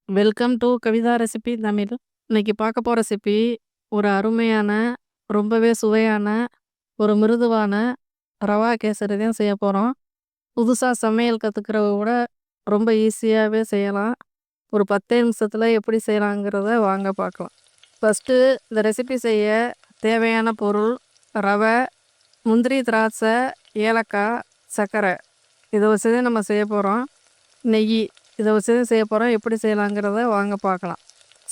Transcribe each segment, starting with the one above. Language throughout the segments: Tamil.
Welcome to Kavitha recipe Tamil. இன்னைக்கு பார்க்க போற ரெசிபி ஒரு அருமையான, ரொம்பவே சுவையான, ஒரு மிருதுவான ரவா கேசரி தான் செய்ய போறோம். புதுசா சமையல் கத்துக்கிறவங்க கூட ரொம்ப ஈஸியாவே செய்யலாம். ஒரு 10 நிமிஷத்துல எப்படி செய்யலாங்கிறத வாங்க பார்க்கலாம். ஃபர்ஸ்ட்டு இந்த ரெசிபி செய்ய தேவையான பொருள் ரவை, முந்திரி, திராட்சை, ஏலக்காய், சர்க்கரை. இதை வச்சு தான் நம்ம செய்ய போகிறோம். நெய் இதை வச்சு தான் செய்ய போகிறோம். எப்படி செய்யலாங்கிறத வாங்க பார்க்கலாம்.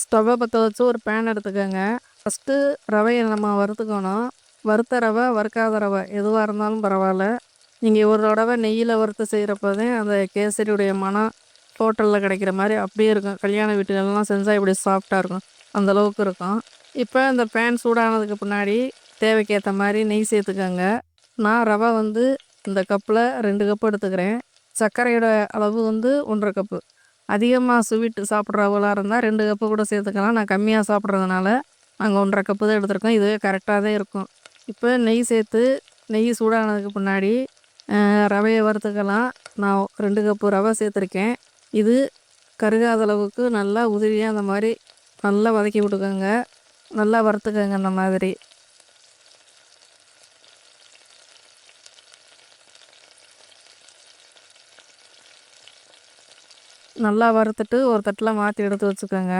ஸ்டவ்வை பற்ற வச்சு ஒரு பேன் எடுத்துக்கோங்க. ஃபஸ்ட்டு ரவையை நம்ம வறுத்துக்கணும். வறுத்த ரவை, வறுக்காத ரவை எதுவாக இருந்தாலும் பரவாயில்ல. நீங்கள் ஒரு தடவை நெய்யில் வறுத்து செய்கிறப்ப தான் அந்த கேசரியுடைய மனம் ஹோட்டலில் கிடைக்கிற மாதிரி அப்படியே இருக்கும். கல்யாண வீட்டுலலாம் செஞ்சால் இப்படி சாஃப்டாக இருக்கும், அந்தளவுக்கு இருக்கும். இப்போ இந்த பேன் சூடானதுக்கு பின்னாடி தேவைக்கேற்ற மாதிரி நெய் சேர்த்துக்கோங்க. நான் ரவை வந்து இந்த கப்பில் 2 கப்பு எடுத்துக்கிறேன். சர்க்கரையோட அளவு வந்து 1.5 கப்பு. அதிகமாக ஸ்வீட்டு சாப்பிட்றவங்களாக இருந்தால் 2 கப்பு கூட சேர்த்துக்கலாம். நான் கம்மியாக சாப்பிட்றதுனால நாங்கள் 1.5 கப்பு தான் எடுத்துருக்கோம். இதுவே கரெக்டாக தான் இருக்கும். இப்போ நெய் சேர்த்து நெய் சூடானதுக்கு பின்னாடி ரவையை வறுத்துக்கலாம். நான் 2 கப்பு ரவை சேர்த்துருக்கேன். இது கருகாத அளவுக்கு நல்லா உதிரியாக அந்த மாதிரி நல்லா வதக்கி விட்டுக்கோங்க. நல்லா வறுத்துக்கோங்க. அந்த மாதிரி நல்லா வறுத்துட்டு ஒரு தட்டில் மாற்றி எடுத்து வச்சுக்கோங்க.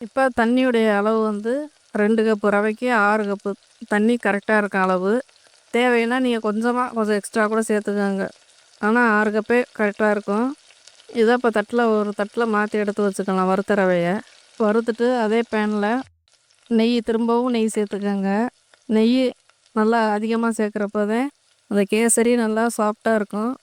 இப்போ தண்ணியுடைய அளவு வந்து 2 கப்பு ரவைக்கு 6 கப்பு தண்ணி கரெக்டாக இருக்க அளவு. தேவைன்னா நீங்கள் கொஞ்சம் எக்ஸ்ட்ரா கூட சேர்த்துக்கோங்க. ஆனால் 6 கப்பே கரெக்டாக இருக்கும். இதை இப்போ ஒரு தட்டில் மாற்றி எடுத்து வச்சுக்கலாம் வறுத்த ரவையை. வறுத்துட்டு அதே பேனில் திரும்பவும் நெய் சேர்த்துக்கோங்க. நெய் நல்லா அதிகமாக சேர்க்குறப்ப தான் அந்த கேசரி நல்லா சாஃப்டாக இருக்கும்.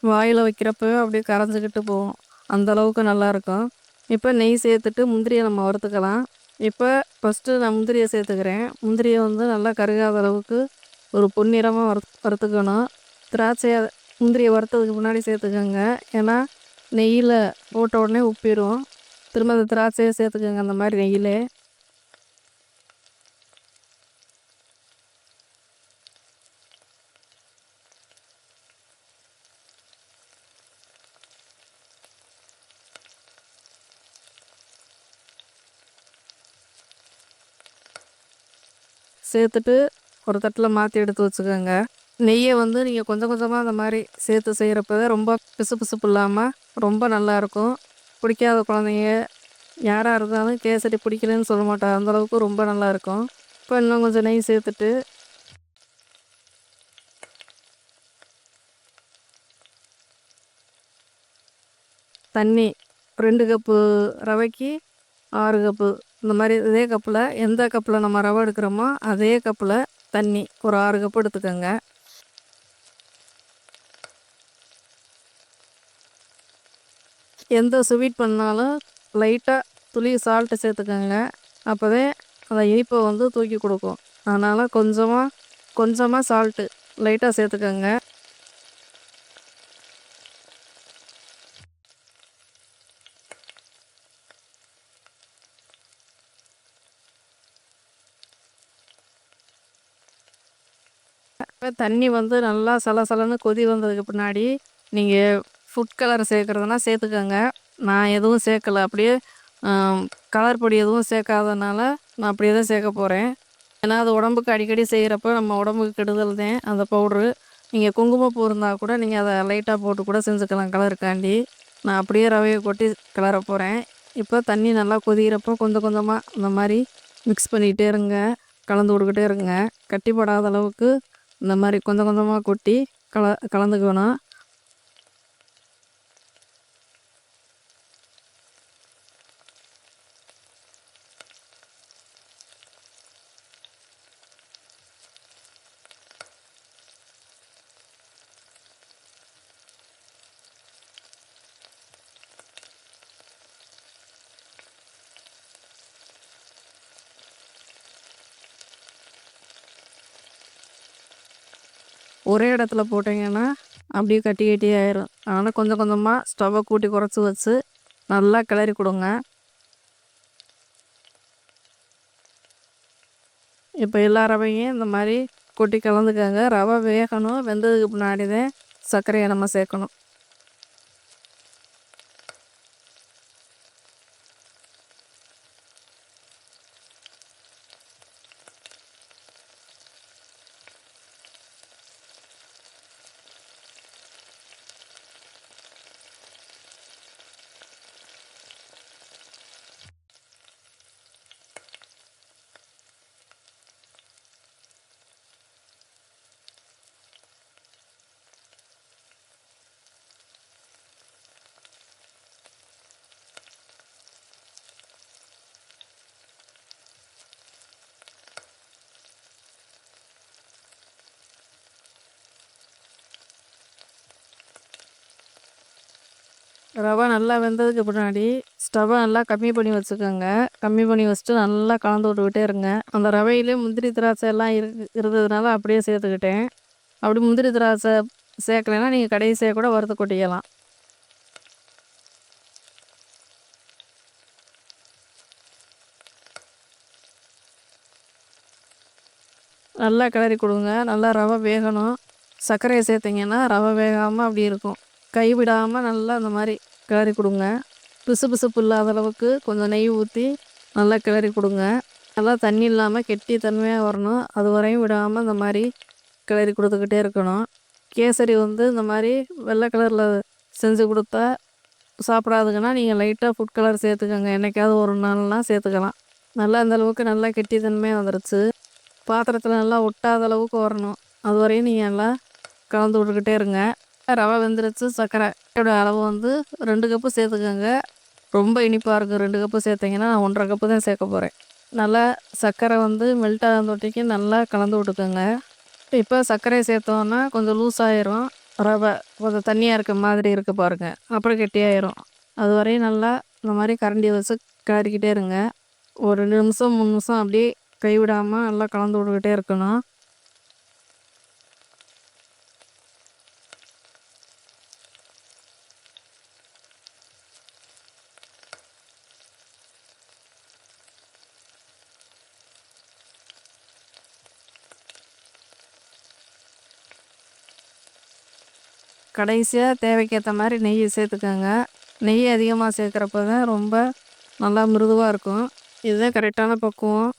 வாயில் வைக்கிறப்பவே அப்படியே கரைஞ்சிக்கிட்டு போகும், அந்தளவுக்கு நல்லாயிருக்கும். இப்போ நெய் சேர்த்துட்டு முந்திரியை நம்ம வறுத்துக்கலாம். இப்போ ஃபஸ்ட்டு நான் முந்திரியை சேர்த்துக்கிறேன். முந்திரியை வந்து நல்லா கருகாத அளவுக்கு ஒரு பொன்னிறமாக வறுத்துக்கணும். திராட்சையை முந்திரியை வறுத்ததுக்கு முன்னாடி சேர்த்துக்கோங்க. ஏன்னா நெய்யில் போட்ட உடனே உப்பிடும். திரும்ப அந்த திராட்சையை சேர்த்துக்கோங்க அந்த மாதிரி நெய்யிலே. சேர்த்துட்டு ஒரு தட்டில் மாற்றி எடுத்து வச்சுக்கோங்க. நெய்யை வந்து நீங்கள் கொஞ்சம் கொஞ்சமாக அந்த மாதிரி சேர்த்து செய்கிறப்ப ரொம்ப பிசுபிசுப்பு இல்லாமல் ரொம்ப நல்லாயிருக்கும். பிடிக்காத குழந்தைங்க யாராக இருந்தாலும் கேசரி பிடிக்கலன்னு சொல்ல மாட்டாங்க, அந்தளவுக்கு ரொம்ப நல்லாயிருக்கும். இப்போ இன்னும் கொஞ்சம் நெய் சேர்த்துட்டு தண்ணி 2 கப்பு ரவைக்கு 6 கப்பு, இந்த மாதிரி இதே கப்பில் எந்த கப்பில் நம்ம ரவை எடுக்கிறோமோ அதே கப்பில் தண்ணி ஒரு 6 கப்பு எடுத்துக்கோங்க. எந்த ஸ்வீட் பண்ணாலும் லைட்டாக துளி சால்ட்டு சேர்த்துக்கோங்க. அப்போவே அந்த இனிப்பை வந்து தூக்கி கொடுக்கும். அதனால் கொஞ்சமாக சால்ட்டு லைட்டாக சேர்த்துக்கோங்க. தண்ணி வந்து நல்லா சலசலன்னு கொதி வந்ததுக்கு பின்னாடி நீங்கள் ஃபுட் கலர் சேர்க்குறதுனா சேர்த்துக்கோங்க. நான் எதுவும் சேர்க்கலை. அப்படியே கலர் பொடி எதுவும் சேர்க்காதனால நான் அப்படியே தான் சேர்க்க போகிறேன். ஏன்னா அது உடம்புக்கு அடிக்கடி செய்கிறப்ப நம்ம உடம்புக்கு கெடுதல் தான் அந்த பவுட்ரு. நீங்கள் குங்குமப்பூ இருந்தால் கூட நீங்கள் அதை லைட்டாக போட்டு கூட செஞ்சுக்கலாம் கலருக்காண்டி. நான் அப்படியே ரவையை கொட்டி கிளற போகிறேன். இப்போ தண்ணி நல்லா கொதிக்கிறப்போ கொஞ்சம் கொஞ்சமாக இந்த மாதிரி மிக்ஸ் பண்ணிக்கிட்டே இருங்க, கலந்து விட்டுக்கிட்டே இருங்க. கட்டிப்படாத அளவுக்கு இந்த மாதிரி கொஞ்சம் கொஞ்சமாக கொட்டி கலந்துக்கணும். ஒரே இடத்துல போட்டிங்கன்னா அப்படியே கட்டி கட்டி ஆயிரும். அதனால் கொஞ்சம் கொஞ்சமாக ஸ்டவ்வை கூட்டி குறைச்சி வச்சு நல்லா கிளறி கொடுங்க. இப்போ எல்லா ரவையும் இந்த மாதிரி கொட்டி கலந்துக்கங்க. ரவை வேகணும். வெந்ததுக்கு முன்னாடி தான் சர்க்கரையை நம்ம சேர்க்கணும். ரவை நல்லா வெந்ததுக்கு பின்னாடி ஸ்டவ்வை நல்லா கம்மி பண்ணி வச்சுக்கோங்க. கம்மி பண்ணி வச்சுட்டு நல்லா கலந்து விட்டுக்கிட்டே இருங்க. அந்த ரவையிலே முந்திரி திராட்சை எல்லாம் இருந்ததுனால அப்படியே சேர்த்துக்கிட்டேன். அப்படி முந்திரி திராட்சை சேர்க்கலைன்னா நீங்கள் கடைசியாக கூட வறுத்து கொட்டிக்கலாம். நல்லா கிளறி கொடுங்க. நல்லா ரவை வேகணும். சர்க்கரையை சேர்த்திங்கன்னா ரவை வேகாமல் அப்படி இருக்கும். கைவிடாமல் நல்லா அந்த மாதிரி கிளறி கொடுங்க. பிசு பிசுப்பு இல்லாத அளவுக்கு கொஞ்சம் நெய் ஊற்றி நல்லா கிளறி கொடுங்க. நல்லா தண்ணி இல்லாமல் கெட்டி தன்மையாக வரணும். அது வரையும் விடாமல் இந்த மாதிரி கிளறி கொடுத்துக்கிட்டே இருக்கணும். கேசரி இந்த மாதிரி வெள்ளை கலரில் செஞ்சு கொடுத்தா சாப்பிடாதுங்கன்னா நீங்கள் லைட்டாக ஃபுட் கலர் சேர்த்துக்கோங்க. என்றைக்காவது ஒரு நாள்லாம் சேர்த்துக்கலாம். நல்லா அந்த அளவுக்கு நல்லா கெட்டி தன்மையாக வந்துருச்சு. பாத்திரத்தில் நல்லா ஒட்டாத அளவுக்கு வரணும். அது வரையும் நீங்கள் நல்லா கலந்து விட்டுக்கிட்டே இருங்க. ரவை வெந்துருச்சு. சர்க்கரையோட அளவு 2 கப்பு சேர்த்துக்கோங்க. ரொம்ப இனிப்பாக இருக்கும். 2 கப்பு சேர்த்திங்கன்னா நான் 1.5 கப்பு தான் சேர்க்க போகிறேன். நல்லா சர்க்கரை மெல்ட் ஆகிற தொட்டிக்கு நல்லா கலந்து விட்டுக்கோங்க. இப்போ சர்க்கரையை சேர்த்தோன்னா கொஞ்சம் லூஸ் ஆயிரும். ரவை கொஞ்சம் தண்ணியாக இருக்க மாதிரி இருக்க பாருங்கள். அப்புறம் கெட்டியாயிரும். அது வரையும் நல்லா இந்த மாதிரி கரண்டி வச்சு கிளறிக்கிட்டே இருங்க. ஒரு 2 நிமிஷம் 3 நிமிஷம் அப்படியே கைவிடாமல் நல்லா கலந்து விட்டுக்கிட்டே இருக்கணும். கடைசியாக தேவைக்கேற்ற மாதிரி நெய் சேர்த்துக்கோங்க. நெய் அதிகமாக சேர்க்குறப்ப தான் ரொம்ப நல்லா மிருதுவாக இருக்கும். இதுதான் கரெக்டான பக்குவம்.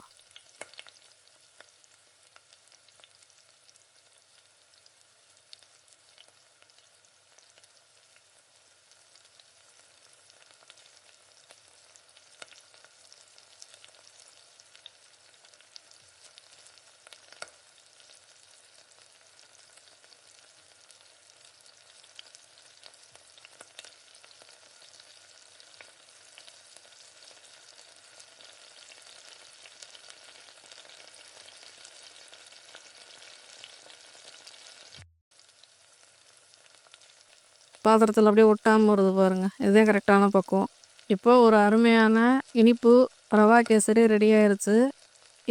பாத்திரத்தில் அப்படியே ஒட்டாமல் வருது பாருங்கள். இதுதான் கரெக்டான பக்குவம். இப்போ ஒரு அருமையான இனிப்பு ரவா கேசரி ரெடி ஆயிடுச்சு.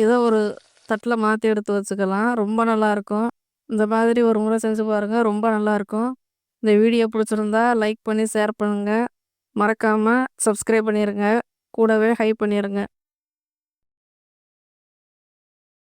இதை ஒரு தட்டில் மாற்றி எடுத்து வச்சுக்கலாம். ரொம்ப நல்லாயிருக்கும். இந்த மாதிரி ஒரு முறை செஞ்சு பாருங்கள். ரொம்ப நல்லாயிருக்கும். இந்த வீடியோ பிடிச்சிருந்தா லைக் பண்ணி ஷேர் பண்ணுங்கள். மறக்காமல் சப்ஸ்கிரைப் பண்ணிடுங்க. கூடவே ஹைப் பண்ணிடுங்க.